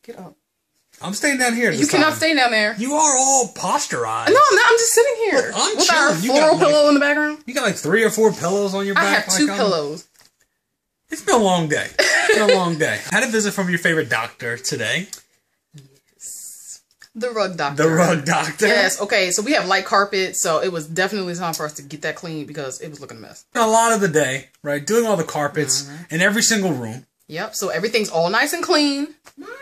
Get up. I'm staying down here. You cannot stay down there. You are all posturized. No, I'm not. I'm just sitting here. Look, I'm with chilling. our floral pillow in the background. You got like 3 or 4 pillows on your back. I have 2 pillows. It's been a long day. It's been a long day. I had a visit from your favorite doctor today. Yes. The rug doctor. The rug doctor. Yes. Okay. So we have light carpet, so it was definitely time for us to get that clean because it was looking a mess. A lot of the day, right? Doing all the carpets in every single room. Yep. So everything's all nice and clean. Mommy.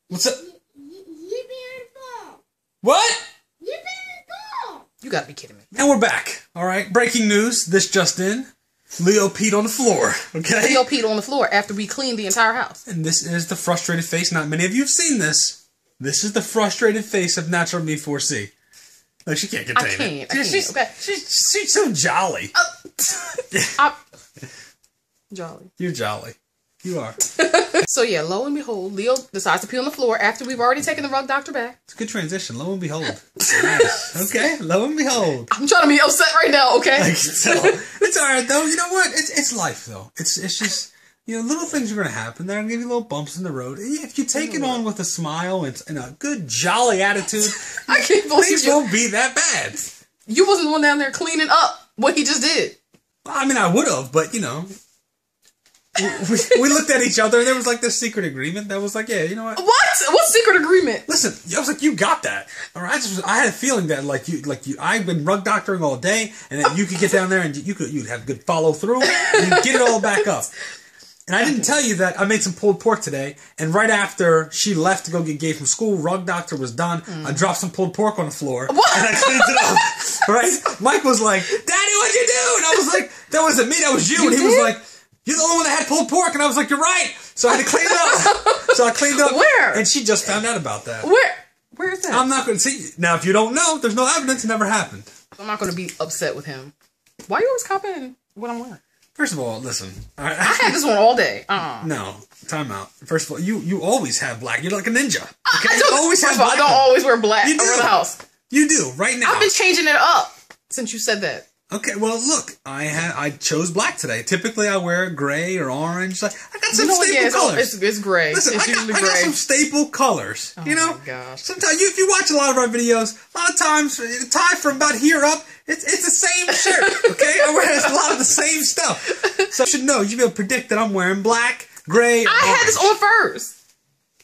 What's up? You beautiful. What? You beautiful. You gotta be kidding me. And we're back. All right. Breaking news. This just in. Leo peed on the floor. Okay. Leo peed on the floor after we cleaned the entire house. And this is the frustrated face. Not many of you have seen this. This is the frustrated face of Natural Me 4C. Like, she can't contain it. I can't. She's, Okay. she's so jolly. Jolly. You're jolly. You are. So yeah, lo and behold, Leo decides to pee on the floor after we've already taken the rug doctor back. It's a good transition. Lo and behold. Nice. Okay. Lo and behold. I'm trying to be upset right now, okay? I can tell. It's alright though. You know what? It's life though. It's just, you know, little things are gonna happen. They're gonna give you little bumps in the road. If you take it on with a smile and a good jolly attitude, I can't believe things won't be that bad. You wasn't the one down there cleaning up what he just did. I mean, I would have, but you know. We looked at each other and there was like this secret agreement that was like, yeah, you know what? What secret agreement? Listen, I was like, you got that. All right, I had a feeling that I've been rug doctoring all day, and that you could get down there and you'd have good follow through and you'd get it all back up. And I didn't tell you that I made some pulled pork today, and right after she left to go get Gabe from school, rug doctor was done. I dropped some pulled pork on the floor and I cleaned it up. Right? Mike was like, "Daddy, what'd you do?" And I was like, "That wasn't me, that was you." And he was like, "You're the only one that had pulled pork," and I was like, "You're right." So I had to clean it up. So I cleaned up. Where? And she just found out about that. Where is that? I'm not going to see. Now, if you don't know, there's no evidence. It never happened. I'm not going to be upset with him. Why are you always copying what I'm wearing? First of all, listen. I had this one all day. No, time out. First of all, you always have black. You're like a ninja. Okay? I don't always have black. I don't always wear black You do. around the house. You do right now. I've been changing it up since you said that. Okay, well, look, I chose black today. Typically, I wear gray or orange. I got some staple colors. It's gray. Listen, it's I got some staple colors. Oh you know, my gosh. Sometimes if you watch a lot of our videos, a lot of times tie from about here up, it's the same shirt. Okay, I wear a lot of the same stuff. So you should know. You should be able to predict that I'm wearing black, gray. Or I had orange. this on first.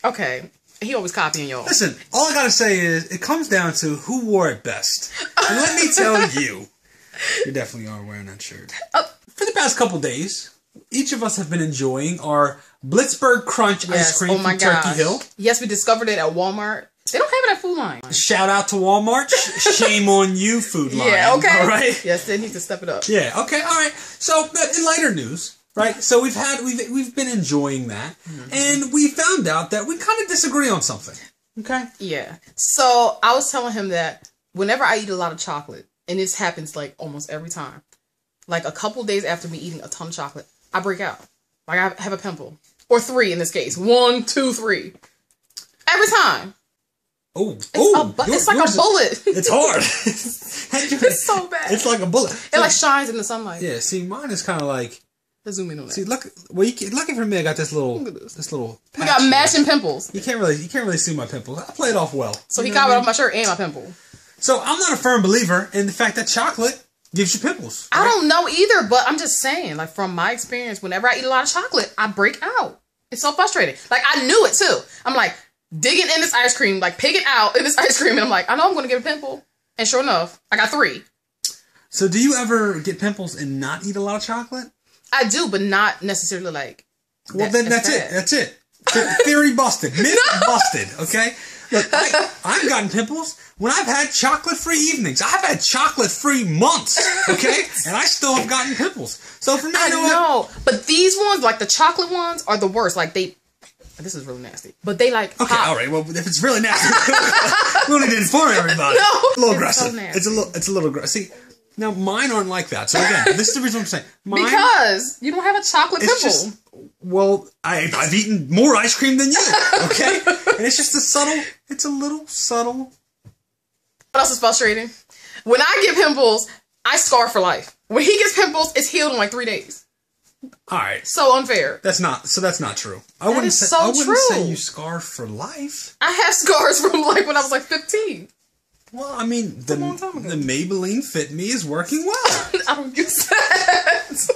Okay, he always copying y'all. Listen, all I gotta say is it comes down to who wore it best. And let me tell you. You definitely are wearing that shirt. For the past couple days, each of us have been enjoying our Blitzburg Crunch ice cream from Turkey Hill. Yes, we discovered it at Walmart. They don't have it at Food Line. Shout out to Walmart. Shame on you, Food Line. Yeah, okay. All right. Yes, they need to step it up. Yeah, okay, all right. So, in lighter news, right? So we've been enjoying that, and we found out that we kind of disagree on something. Okay. Yeah. So I was telling him that whenever I eat a lot of chocolate, and this happens like almost every time, like a couple days after me eating a ton of chocolate, I break out. Like I have a pimple. Or 3 in this case. 1, 2, 3. Every time. It's like a bullet. It's hard. It's so bad. It's like a bullet. It like shines in the sunlight. Yeah, see, mine is kind of like... Let's zoom in on that. See, look. Well, lucky for me, I got this little... Look at this. This little patch. We got matching pimples. You can't really see my pimples. I play it off well. So he copied off my shirt and my pimple. So I'm not a firm believer in the fact that chocolate gives you pimples. Right? I don't know either, but I'm just saying, like from my experience, whenever I eat a lot of chocolate, I break out. It's so frustrating. Like I knew it too. I'm like digging in this ice cream, like picking out in this ice cream, and I'm like, I know I'm going to get a pimple. And sure enough, I got 3. So do you ever get pimples and not eat a lot of chocolate? I do, but not necessarily like. Well, then that's it. That's it. Theory busted. Myth busted. Okay. Look, I've gotten pimples when I've had chocolate-free evenings. I've had chocolate-free months, okay? And I still have gotten pimples. So for me, I know. But these ones, like the chocolate ones, are the worst. Like they... This is really nasty. But they like okay, pop. all right. Well, if it's really nasty, we don't need to inform everybody. No. A little aggressive. So nasty. It's a little aggressive. See, now mine aren't like that. So again, this is the reason I'm saying. Mine, because you don't have a chocolate pimple. Just, well, I've eaten more ice cream than you, okay? And it's just it's a little subtle. What else is frustrating? When I get pimples, I scar for life. When he gets pimples, it's healed in like 3 days. All right. So unfair. That's not true. I That wouldn't is say so I wouldn't true. say you scar for life. I have scars from like when I was like 15. Well, I mean, the long time ago. Maybelline Fit Me is working well. I don't use that.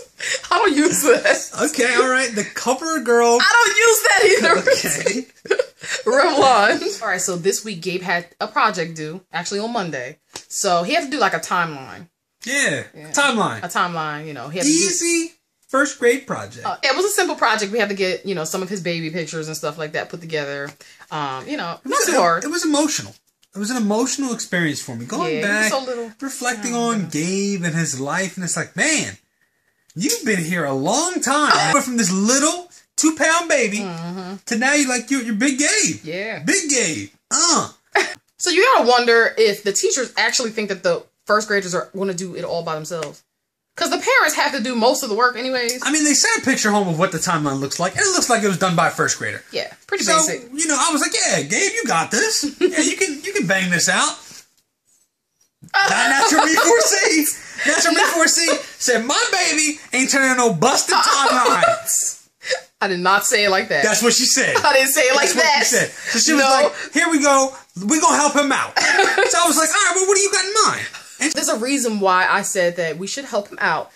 I don't use that. Okay, all right. The CoverGirl. I don't use that either. Okay. Revlon. All right, so this week Gabe had a project due, actually on Monday. So he had to do like a timeline. Yeah. Timeline. A timeline, you know. He had to Easy first grade project. it was a simple project. We had to get, you know, some of his baby pictures and stuff like that put together. You know, not too hard. It was emotional. It was an emotional experience for me. Going back, so little. reflecting on Gabe and his life, and it's like, man, you've been here a long time. But from this little 2-pound baby to now you're Big Gabe. Yeah. Big Gabe. So you gotta wonder if the teachers actually think that the first graders are going to do it all by themselves. Because the parents have to do most of the work anyways. I mean, they sent a picture home of what the timeline looks like, and it looks like it was done by a first grader. Yeah, pretty So, basic. you know, I was like, yeah, Gabe, you got this. Yeah, you can bang this out. Natural Me4C. Natural Me4C said, my baby ain't turning no busted timelines. I did not say it like that. That's what she said. I didn't say it like That's what that. she said. So she was like, here we go. We're going to help him out. So I was like, all right, well, what do you got in mind? And There's a reason why I said that we should help him out.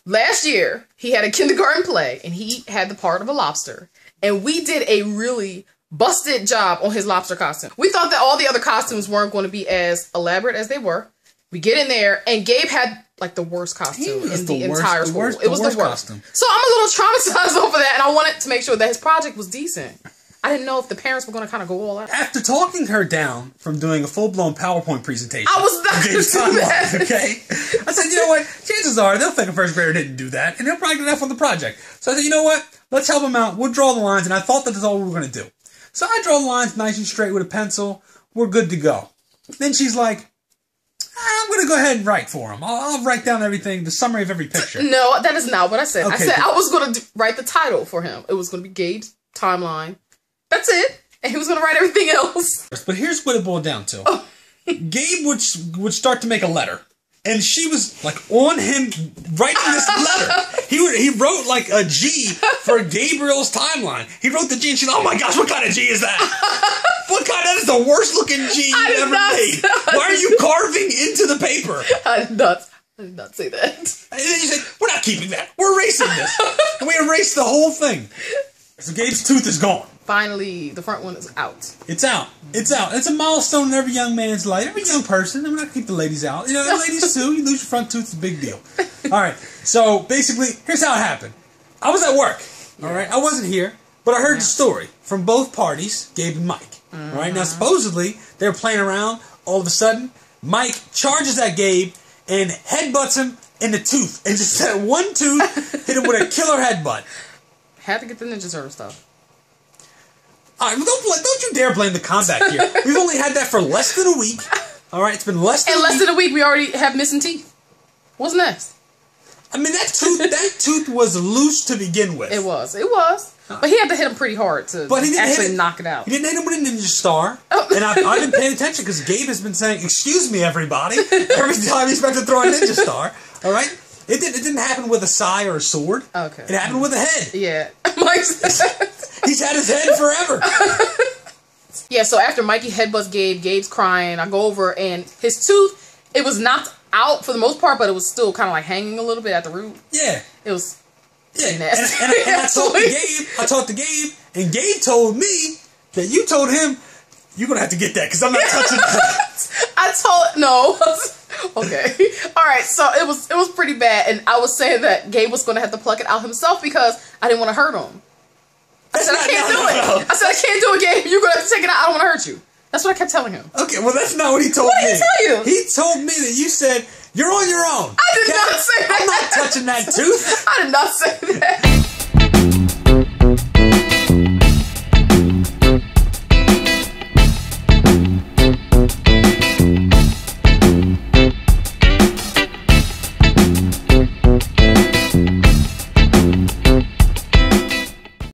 Last year, he had a kindergarten play, and he had the part of a lobster. And we did a really busted job on his lobster costume. We thought that all the other costumes weren't going to be as elaborate as they were. We get in there, and Gabe had like the worst costume in the entire school. It was the worst costume. So I'm a little traumatized over that, and I wanted to make sure that his project was decent. I didn't know if the parents were going to kind of go all out. After talking her down from doing a full-blown PowerPoint presentation, I was not of Gabe's gonna do timeline, that. okay? I said, you know what? Chances are they'll think a first grader didn't do that, and they'll probably do that for the project. So I said, you know what? Let's help him out. We'll draw the lines, and I thought that that's all we were going to do. So I draw the lines nice and straight with a pencil. We're good to go. Then she's like, I'm going to go ahead and write for him. I'll write down everything, the summary of every picture. No, that is not what I said. I Okay, said good. I was going to write the title for him. It was going to be Gabe's timeline. That's it. And he was going to write everything else. But here's what it boiled down to. Gabe would start to make a letter. And she was like on him writing this letter. He wrote like a G for Gabriel's timeline. He wrote the G and she's like, oh my gosh, what kind of G is that? What kind? That is the worst looking G you ever made. Why are you carving into the paper? I did not say that. And then you said, we're not keeping that. We're erasing this. And we erased the whole thing. So Gabe's tooth is gone. Finally, the front one is out. It's out. It's out. It's a milestone in every young man's life. Every young person. I'm not going to keep the ladies out. You know, the ladies too. You lose your front tooth, it's a big deal. All right. So basically, here's how it happened. I was at work. All right. I wasn't here, but I heard the story from both parties, Gabe and Mike. All right. Now, supposedly, they were playing around. All of a sudden, Mike charges at Gabe and headbutts him in the tooth. And just that one tooth hit him with a killer headbutt. Had to get the Ninja Turtle stuff. All right, don't you dare blame the combat here. We've only had that for less than a week. All right, it's been less than In a less week. than a week, we already have missing teeth. What's next? I mean, that tooth was loose to begin with. It was. But he had to hit him pretty hard to But he didn't actually hit it, knock it out. He didn't hit him with a ninja star. And I've been paying attention because Gabe has been saying, excuse me, everybody, every time he's about to throw a ninja star. All right? It didn't happen with a sai or a sword. Okay. It happened with a head. Yeah. He's had his head forever. Yeah, so after Mikey headbutts Gabe's crying, I go over and his tooth, it was knocked out for the most part, but it was still kind of like hanging a little bit at the root. Yeah. It was Yeah. nasty. And I talked to Gabe, and Gabe told me that you told him, you're going to have to get that because I'm not touching that. No. Okay. All right. So it was pretty bad, and I was saying that Gabe was going to have to pluck it out himself because I didn't want to hurt him. I said I can't do it. I said I can't do it, Gabe. You're going to have to take it out. I don't want to hurt you. That's what I kept telling him. Okay, well that's not what he told What me. did he tell you? He told me that you said you're on your own. I did not say that. I'm not touching that tooth. I did not say that.